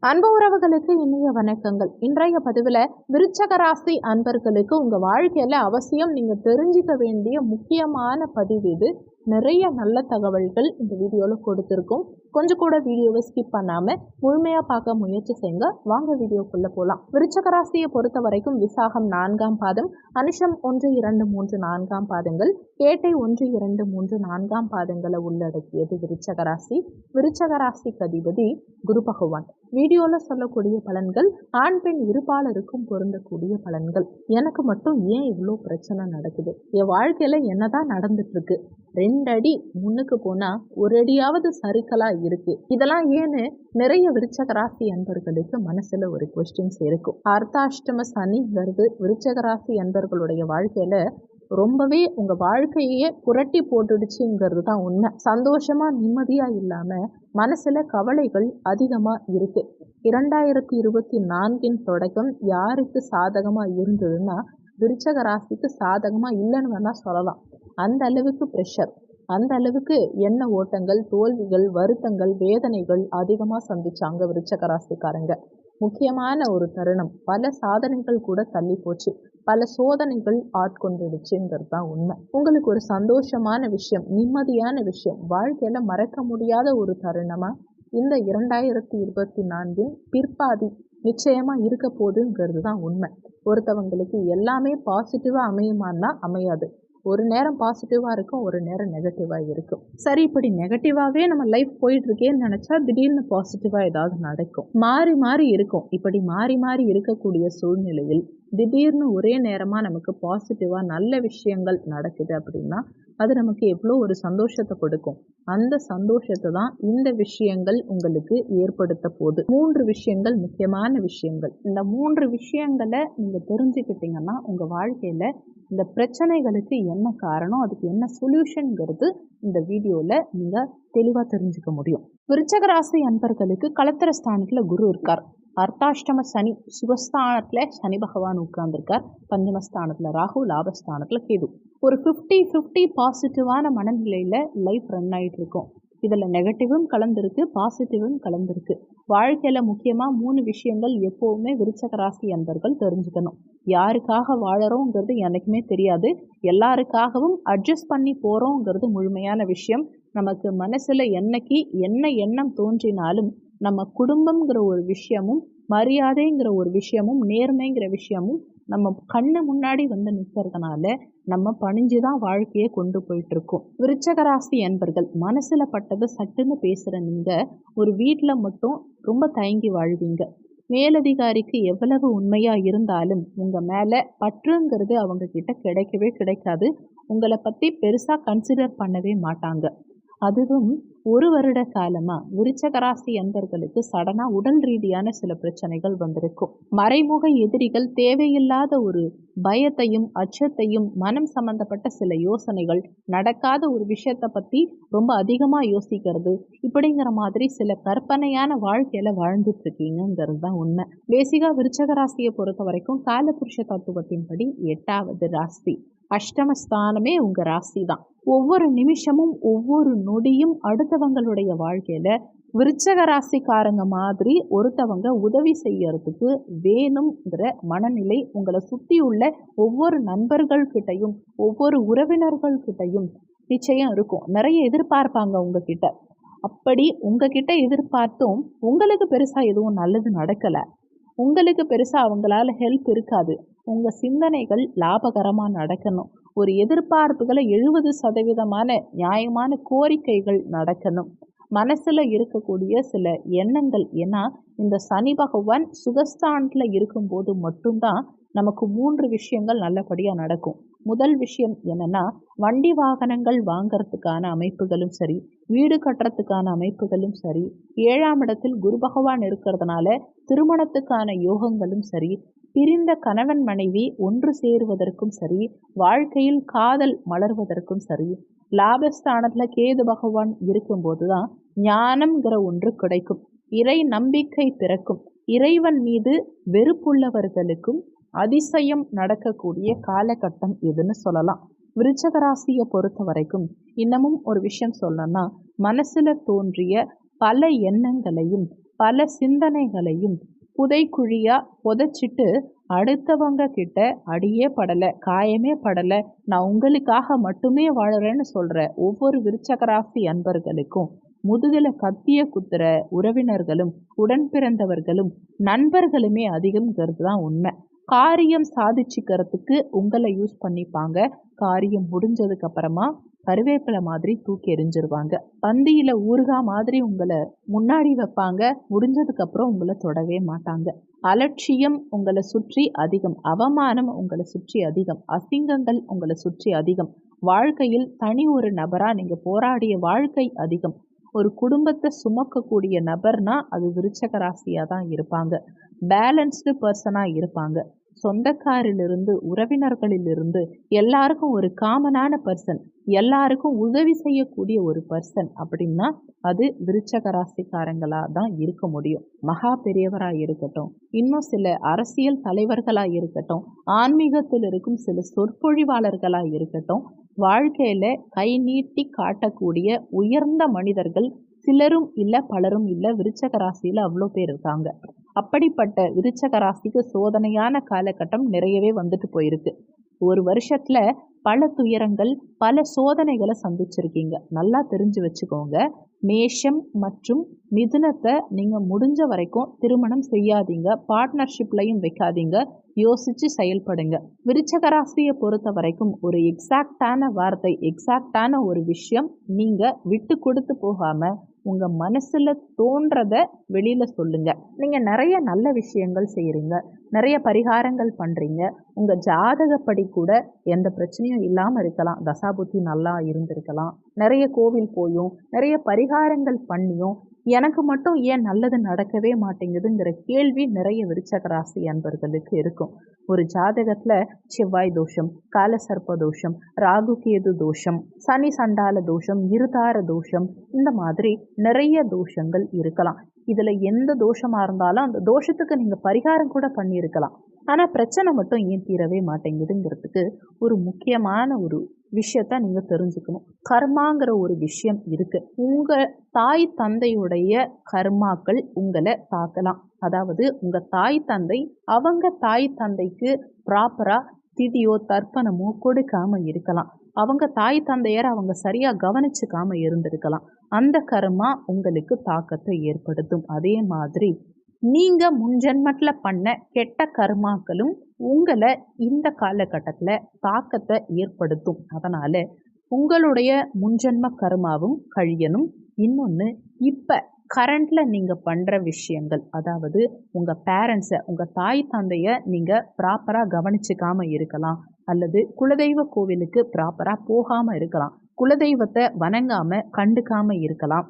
அன்பு உறவுகளுக்கு இனிய வணக்கங்கள். இன்றைய பதிவில் விருச்சக ராசி அன்பர்களுக்கு உங்கள் வாழ்க்கையில் அவசியம் நீங்கள் தெரிஞ்சுக்க வேண்டிய முக்கியமான பதிவு இது. நிறைய நல்ல தகவல்கள் இந்த வீடியோவில் கொடுத்துருக்கோம். கொஞ்சம் கூட வீடியோவை ஸ்கிப் பண்ணாமல் முழுமையாக பார்க்க முயற்சி செய்யுங்க. வாங்க வீடியோக்குள்ளே போகலாம். விருச்சக ராசியை பொறுத்த வரைக்கும் விசாகம் 4ஆம் பாதம், அனுஷம் 1, 2, 3, 4ஆம் பாதங்கள், கேட்டை 1, 2, 3, 4ஆம் பாதங்களை உள்ளடக்கியது விருச்சக ராசி. விருச்சக ராசிக்கு அதிபதி குரு பகவான். வீடியோவில் சொல்லக்கூடிய பலன்கள் ஆண் பெண் இருபாலருக்கும் பொருந்தக்கூடிய பலன்கள். எனக்கு மட்டும் ஏன் இவ்வளோ பிரச்சனை நடக்குது, என் வாழ்க்கையில் என்னதான் நடந்துட்டு இருக்கு, 2 அடி முன்னுக்கு போனால் ஒரு அடியாவது சறுக்கலாக இருக்குது, இதெல்லாம் ஏன்னு நிறைய விருச்சக ராசி அன்பர்களுக்கு மனசில் ஒரு கொஸ்டின்ஸ் இருக்கும். அர்த்தாஷ்டம சனி வருது விருச்சக ராசி அன்பர்களுடைய வாழ்க்கையில் ரொம்பவே உங்கள் வாழ்க்கையே புரட்டி போட்டுடுச்சுங்கிறது தான் உண்மை. சந்தோஷமாக நிம்மதியாக இல்லாமல் மனசில் கவலைகள் அதிகமாக இருக்குது. 2024 தொடக்கம் யாருக்கு சாதகமாக இருந்ததுன்னா விருச்சக ராசிக்கு சாதகமாக இல்லைன்னு வேணால் சொல்லலாம். அந்த அளவுக்கு ப்ரெஷர், அந்த அளவுக்கு எண்ண ஓட்டங்கள், தோல்விகள், வருத்தங்கள், வேதனைகள் அதிகமாக சந்திச்சாங்க விருச்சக ராசிக்காரங்க. முக்கியமான ஒரு தருணம், பல சாதனைகள் கூட தள்ளி போச்சு, பல சோதனைகள் ஆட்கொண்டுடுச்சுங்கிறது தான் உண்மை. உங்களுக்கு ஒரு சந்தோஷமான விஷயம், நிம்மதியான விஷயம், வாழ்க்கையில் மறக்க முடியாத ஒரு தருணமாக இந்த 2024 பிற்பாதி நிச்சயமாக இருக்க போகுதுங்கிறது தான் உண்மை. ஒருத்தவங்களுக்கு எல்லாமே பாசிட்டிவாக அமையுமான்னா அமையாது. ஒரு நேரம் பாசிட்டிவாக இருக்கும், ஒரு நேரம் நெகட்டிவாக இருக்கும். சரி, இப்படி நெகட்டிவாகவே நம்ம லைஃப் போயிட்டுருக்கேன்னு நினச்சா திடீர்னு பாசிட்டிவாக ஏதாவது நடக்கும். மாறி மாறி இருக்கும். இப்படி மாறி மாறி இருக்கக்கூடிய சூழ்நிலையில் திடீர்னு ஒரே நேரமாக நமக்கு பாசிட்டிவாக நல்ல விஷயங்கள் நடக்குது அப்படின்னா அது நமக்கு எவ்வளோ ஒரு சந்தோஷத்தை கொடுக்கும். அந்த சந்தோஷத்தை தான் இந்த விஷயங்கள் உங்களுக்கு ஏற்படுத்த போகுது. 3 விஷயங்கள், முக்கியமான விஷயங்கள். இந்த 3 விஷயங்களை நீங்கள் தெரிஞ்சுக்கிட்டீங்கன்னா உங்கள் வாழ்க்கையில் இந்த பிரச்சனைகளுக்கு என்ன காரணம், அதுக்கு என்ன சொல்யூஷனுங்கிறது இந்த வீடியோவில் நீங்கள் தெளிவாக தெரிஞ்சுக்க முடியும். விருச்சக ராசி அன்பர்களுக்கு களத்திர ஸ்தானத்தில் குரு இருக்கார். அர்த்தாஷ்டம சனி, சுகஸ்தானத்தில் சனி பகவான் உட்கார்ந்துருக்கார். பஞ்சமஸ்தானத்தில் ராகு, லாபஸ்தானத்தில் கேது. ஒரு 50-50 பாசிட்டிவான மனநிலையில் லைஃப் ரன் ஆகிட்டு இருக்கும். இதில் நெகட்டிவும் கலந்துருக்கு, பாசிட்டிவும் கலந்துருக்கு. வாழ்க்கையில் முக்கியமாக 3 விஷயங்கள் எப்போவுமே விருச்சக ராசி அன்பர்கள் தெரிஞ்சுக்கணும். யாருக்காக வாழறோங்கிறது எனக்குமே தெரியாது, எல்லாருக்காகவும் அட்ஜஸ்ட் பண்ணி போகிறோங்கிறது முழுமையான விஷயம். நமக்கு மனசில் என்னைக்கு என்ன எண்ணம் தோன்றினாலும் நம்ம குடும்பங்கிற ஒரு விஷயமும், மரியாதைங்கிற ஒரு விஷயமும், நேர்மைங்கிற விஷயமும் நம்ம கண்ணு முன்னாடி வந்து நிற்கிறதுனால நம்ம பணிஞ்சுதான் வாழ்க்கையை கொண்டு போயிட்டு இருக்கோம். விருச்சக ராசி அன்பர்கள் மனசுல பட்டதை சட்டுன்னு பேசுற நீங்க ஒரு வீட்டில் மட்டும் ரொம்ப தயங்கி வாழ்வீங்க. மேலதிகாரிக்கு எவ்வளவு உண்மையா இருந்தாலும் உங்க மேல பற்றுங்கிறது அவங்க கிட்ட கிடைக்கவே கிடைக்காது. உங்களை பத்தி பெருசா கன்சிடர் பண்ணவே மாட்டாங்க. அதுவும் 1 வருட காலமாக விருச்சக ராசி அன்பர்களுக்கு சடனாக உடல் ரீதியான சில பிரச்சனைகள் வந்திருக்கும். மறைமுக எதிரிகள் தேவையில்லாத ஒரு பயத்தையும் அச்சத்தையும், மனம் சம்பந்தப்பட்ட சில யோசனைகள், நடக்காத ஒரு விஷயத்தை பற்றி ரொம்ப அதிகமாக யோசிக்கிறது, இப்படிங்கிற மாதிரி சில கற்பனையான வாழ்க்கையில் வாழ்ந்துட்டு இருக்கீங்கிறது தான் உண்மை. பேசிக்காக விருச்சக ராசியை பொறுத்த வரைக்கும் காலபுருஷ தத்துவத்தின்படி 8வது ராசி, அஷ்டமஸ்தானமே உங்கள் ராசி தான். ஒவ்வொரு நிமிஷமும் ஒவ்வொரு நொடியும் அடுத்தவங்களுடைய வாழ்க்கையில் விருச்சக ராசிக்காரங்க மாதிரி ஒருத்தவங்க உதவி செய்யறதுக்கு வேணுங்கிற மனநிலை உங்களை சுற்றி உள்ள ஒவ்வொரு நண்பர்கள்கிட்டையும், ஒவ்வொரு உறவினர்கள்கிட்டையும் நிச்சயம் இருக்கும். நிறைய எதிர்பார்ப்பாங்க உங்ககிட்ட. அப்படி உங்ககிட்ட எதிர்பார்த்தும் உங்களுக்கு பெருசாக எதுவும் நல்லது நடக்கலை, உங்களுக்கு பெருசாக அவங்களால ஹெல்ப் இருக்காது. உங்கள் சிந்தனைகள் லாபகரமாக நடக்கணும். ஒரு எதிர்பார்ப்புகளை 70% நியாயமான கோரிக்கைகள் நடக்கணும். மனசில் இருக்கக்கூடிய சில எண்ணங்கள், ஏன்னா இந்த சனி பகவான் சுகஸ்தானத்தில் இருக்கும்போது மட்டும்தான் நமக்கு 3 விஷயங்கள் நல்லபடியாக நடக்கும். முதல் விஷயம் என்னன்னா, வண்டி வாகனங்கள் வாங்கிறதுக்கான அமைப்புகளும் சரி, வீடு கட்டுறதுக்கான அமைப்புகளும் சரி, 7ஆம் இடத்தில் குரு பகவான் இருக்கிறதுனால திருமணத்துக்கான யோகங்களும் சரி, பிரிந்த கணவன் மனைவி ஒன்று சேருவதற்கும் சரி, வாழ்க்கையில் காதல் மலர்வதற்கும் சரி, லாபஸ்தானத்தில் கேது பகவான் இருக்கும்போது தான் ஞானம்ங்கிற ஒன்று கிடைக்கும், இறை நம்பிக்கை பிறக்கும், இறைவன் மீது வெறுப்புள்ளவர்களுக்கும் அதிசயம் நடக்கக்கூடிய காலகட்டம் எதுன்னு சொல்லலாம். விருச்சக ராசியை பொறுத்த வரைக்கும் இன்னமும் ஒரு விஷயம் சொல்லணும்னா, மனசுல தோன்றிய பல எண்ணங்களையும் பல சிந்தனைகளையும் புதைக்குழியா புதைச்சிட்டு அடுத்தவங்க கிட்ட அடியே படலை, காயமே படலை, நான் உங்களுக்காக மட்டுமே வாழறேன்னு சொல்ற ஒவ்வொரு விருச்சக ராசி அன்பர்களுக்கும் முதுகுல கத்திய குத்துற உறவினர்களும் உடன் பிறந்தவர்களும் நண்பர்களுமே அதிகம்ங்கிறது தான் உண்மை. காரியம் சாதிச்சுக்கிறதுக்கு உங்களை யூஸ் பண்ணிப்பாங்க. காரியம் முடிஞ்சதுக்கு அப்புறமா கருவேப்பிலை மாதிரி தூக்கி எறிஞ்சிருவாங்க. பந்தியில ஊறுகாய் மாதிரி உங்களை முன்னாடி வைப்பாங்க. முடிஞ்சதுக்கு அப்புறம் உங்களை தொடவே மாட்டாங்க. அலட்சியம் உங்களை சுற்றி அதிகம், அவமானம் உங்களை சுற்றி அதிகம், அசிங்கங்கள் உங்களை சுற்றி அதிகம். வாழ்க்கையில் தனி ஒரு நபரா நீங்க போராடிய வாழ்க்கை அதிகம். ஒரு குடும்பத்தை சுமக்கக்கூடிய நபர்னா அது விருச்சக ராசியா தான் இருப்பாங்க. பேலன்ஸ்டு பர்சனா இருப்பாங்க. சொந்தக்காரிலிருந்து உறவினர்களிலிருந்து எல்லாருக்கும் ஒரு காமனான பர்சன், எல்லாருக்கும் உதவி செய்யக்கூடிய ஒரு பர்சன் அப்படின்னா அது விருச்சக ராசிக்காரங்களா தான் இருக்க முடியும். மகா பெரியவராக இருக்கட்டும், இன்னும் சில அரசியல் தலைவர்களாக இருக்கட்டும், ஆன்மீகத்தில் இருக்கும் சில சொற்பொழிவாளர்களாக இருக்கட்டும், வாழ்க்கையில கை நீட்டி காட்டக்கூடிய உயர்ந்த மனிதர்கள் சிலரும் இல்லை பலரும் இல்லை, விருச்சக ராசியில் அவ்வளோ பேர் இருக்காங்க. அப்படிப்பட்ட விருச்சக ராசிக்கு சோதனையான காலகட்டம் நிறையவே வந்துட்டு போயிருக்கு. ஒரு வருஷத்துல பல துயரங்கள் பல சோதனைகளை சந்திச்சிருக்கீங்க. நல்லா தெரிஞ்சு வச்சுக்கோங்க. மேஷம் மற்றும் மிதுனத்தை நீங்க முடிஞ்ச வரைக்கும் திருமணம் செய்யாதீங்க, பார்ட்னர்ஷிப்லையும் வைக்காதீங்க, யோசிச்சு செயல்படுங்க. விருச்சக ராசியை பொறுத்த வரைக்கும் ஒரு எக்ஸாக்டான வார்த்தை, எக்ஸாக்டான ஒரு விஷயம் நீங்க விட்டு கொடுத்து போகாம உங்க மனசுல தோன்றத வெளியில சொல்லுங்க. நீங்க நிறைய நல்ல விஷயங்கள் செய்யறீங்க, நிறைய பரிகாரங்கள் பண்றீங்க. உங்க ஜாதகப்படி கூட எந்த பிரச்சனையும் இல்லாம இருக்கலாம், தசாபுத்தி நல்லா இருந்திருக்கலாம். நிறைய கோவில் போயும் நிறைய பரிகாரங்கள் பண்ணியும் எனக்கு மட்டும் ஏன் நல்லது நடக்கவே மாட்டேங்குதுங்கிற கேள்வி நிறைய விருச்சக ராசி அன்பர்களுக்கு இருக்கும். ஒரு ஜாதகத்துல செவ்வாய் தோஷம், காலசர்ப்ப தோஷம், ராகு கேது தோஷம், சனி சண்டால தோஷம், இருதார தோஷம், இந்த மாதிரி நிறைய தோஷங்கள் இருக்கலாம். இதுல எந்த தோஷமா இருந்தாலும் அந்த தோஷத்துக்கு நீங்க பரிகாரம் கூட பண்ணியிருக்கலாம். ஆனா பிரச்சனை மட்டும் ஏன் தீரவே மாட்டேங்குதுங்கிறதுக்கு ஒரு முக்கியமான ஒரு விஷயத்த நீங்க தெரிஞ்சுக்கணும். கர்மாங்கிற ஒரு விஷயம் இருக்கு. உங்க தாய் தந்தையுடைய கர்மாக்கள் உங்களை தாக்கலாம். அதாவது உங்க தாய் தந்தை அவங்க தாய் தந்தைக்கு ப்ராப்பரா திதியோ தர்ப்பணமோ கொடுக்காம இருக்கலாம். அவங்க தாய் தந்தையரை அவங்க சரியா கவனிச்சுக்காம இருந்திருக்கலாம். அந்த கர்மா உங்களுக்கு தாக்கத்தை ஏற்படுத்தும். அதே மாதிரி நீங்க முன்ஜென்மத்துல பண்ண கெட்ட கர்மாக்களும் உங்களை இந்த காலகட்டத்தில் தாக்கத்தை ஏற்படுத்தும். அதனால உங்களுடைய முன்ஜென்ம கர்மாவும் கழியணும். இன்னொன்று, இப்போ கரண்ட்ல நீங்க பண்ற விஷயங்கள், அதாவது உங்க பேரண்ட்ஸை உங்க தாய் தந்தைய நீங்க ப்ராப்பரா கவனிச்சுக்காம இருக்கலாம், அல்லது குலதெய்வ கோவிலுக்கு ப்ராப்பரா போகாம இருக்கலாம், குலதெய்வத்தை வணங்காம கண்டுக்காம இருக்கலாம்,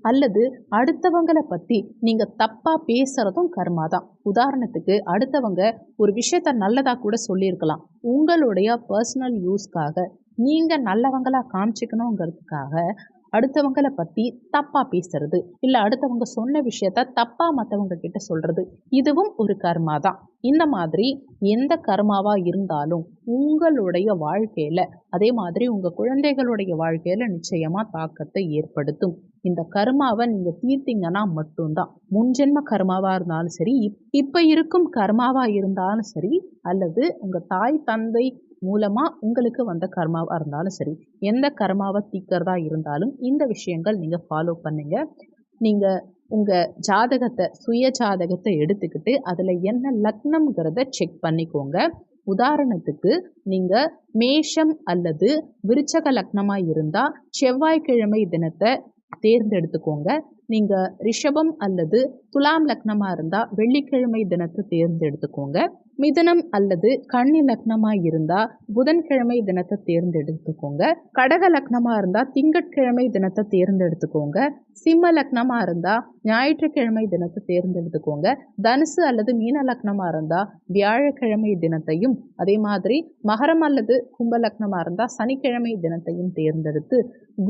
அல்லது அடுத்தவங்களை பற்றி நீங்கள் தப்பாக பேசுகிறதும் கர்மா தான். உதாரணத்துக்கு அடுத்தவங்க ஒரு விஷயத்த நல்லதாக கூட சொல்லியிருக்கலாம். உங்களுடைய பர்சனல் யூஸ்க்காக நீங்கள் நல்லவங்களாக காமிச்சிக்கணுங்கிறதுக்காக அடுத்தவங்களை பற்றி தப்பாக பேசுறது, இல்லை அடுத்தவங்க சொன்ன விஷயத்த தப்பாக மற்றவங்க கிட்ட சொல்கிறது, இதுவும் ஒரு கர்மா தான். இந்த மாதிரி எந்த கர்மாவாக இருந்தாலும் உங்களுடைய வாழ்க்கையில், அதே மாதிரி உங்கள் குழந்தைகளுடைய வாழ்க்கையில் நிச்சயமாக தாக்கத்தை ஏற்படுத்தும். இந்த கர்மாவை நீங்கள் தீர்த்தீங்கன்னா மட்டும்தான், முன்ஜென்ம கர்மாவாக இருந்தாலும் சரி, இப்போ இருக்கும் கர்மாவாக இருந்தாலும் சரி, அல்லது உங்கள் தாய் தந்தை மூலமாக உங்களுக்கு வந்த கர்மாவாக இருந்தாலும் சரி, எந்த கர்மாவை தீர்க்கிறதா இருந்தாலும் இந்த விஷயங்கள் நீங்கள் ஃபாலோ பண்ணுங்க. நீங்கள் உங்கள் ஜாதகத்தை, சுய ஜாதகத்தை எடுத்துக்கிட்டு அதில் என்ன லக்னம்ங்கிறத செக் பண்ணிக்கோங்க. உதாரணத்துக்கு நீங்கள் மேஷம் அல்லது விருச்சக லக்னமாக இருந்தால் செவ்வாய்க்கிழமை தினத்தை தேர்ந்தெடுத்துக்கோங்க. நீங்கள் ரிஷபம் அல்லது துலாம் லக்னமாக இருந்தால் வெள்ளிக்கிழமை தினத்தை தேர்ந்தெடுத்துக்கோங்க. மிதனம் அல்லது கன்னி லக்னமாக இருந்தால் புதன்கிழமை தினத்தை தேர்ந்தெடுத்துக்கோங்க. கடக லக்னமாக இருந்தால் திங்கட்கிழமை தினத்தை தேர்ந்தெடுத்துக்கோங்க. சிம்ம லக்னமாக இருந்தால் ஞாயிற்றுக்கிழமை தினத்தை தேர்ந்தெடுத்துக்கோங்க. தனுசு அல்லது மீன லக்னமாக இருந்தால் வியாழக்கிழமை தினத்தையும், அதே மாதிரி மகரம் அல்லது கும்ப லக்னமாக இருந்தால் சனிக்கிழமை தினத்தையும் தேர்ந்தெடுத்து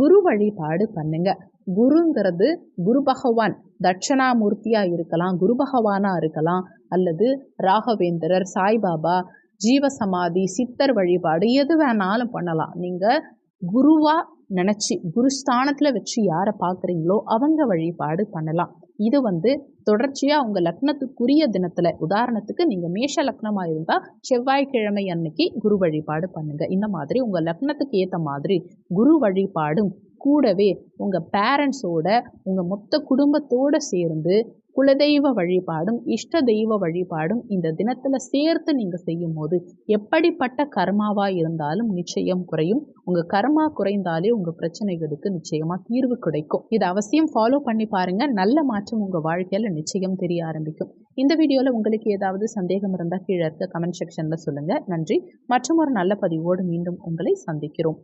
குரு வழிபாடு பண்ணுங்க. குருங்கிறது குரு பகவான் தட்சணாமூர்த்தியாக இருக்கலாம், குரு பகவானாக இருக்கலாம், அல்லது ராகவேந்திரர், சாய்பாபா, ஜீவசமாதி, சித்தர் வழிபாடு எது வேணாலும் பண்ணலாம். நீங்கள் குருவா நினச்சி குருஸ்தானத்தில் வச்சு யாரை பார்க்குறீங்களோ அவங்க வழிபாடு பண்ணலாம். இது தொடர்ச்சியாக உங்கள் லக்னத்துக்குரிய தினத்தில், உதாரணத்துக்கு நீங்கள் மேஷ லக்னமாக இருந்தால் செவ்வாய்க்கிழமை அன்னைக்கு குரு வழிபாடு பண்ணுங்கள். இந்த மாதிரி உங்கள் லக்னத்துக்கு ஏற்ற மாதிரி குரு வழிபாடும் கூடவே உங்கள் பேரண்ட்ஸோட உங்கள் மொத்த குடும்பத்தோடு சேர்ந்து குலதெய்வ வழிபாடும் இஷ்ட தெய்வ வழிபாடும் இந்த தினத்தில் சேர்த்து நீங்கள் செய்யும் போது எப்படிப்பட்ட கர்மாவாக இருந்தாலும் நிச்சயம் குறையும். உங்கள் கர்மா குறைந்தாலே உங்கள் பிரச்சனைகளுக்கு நிச்சயமாக தீர்வு கிடைக்கும். இதை அவசியம் ஃபாலோ பண்ணி பாருங்கள். நல்ல மாற்றம் உங்கள் வாழ்க்கையில் நிச்சயம் தெரிய ஆரம்பிக்கும். இந்த வீடியோவில் உங்களுக்கு ஏதாவது சந்தேகம் இருந்தால் கீழே இருக்க கமெண்ட் செக்ஷனில் சொல்லுங்கள். நன்றி. மற்றும் ஒரு நல்ல பதிவோடு மீண்டும் உங்களை சந்திக்கிறோம்.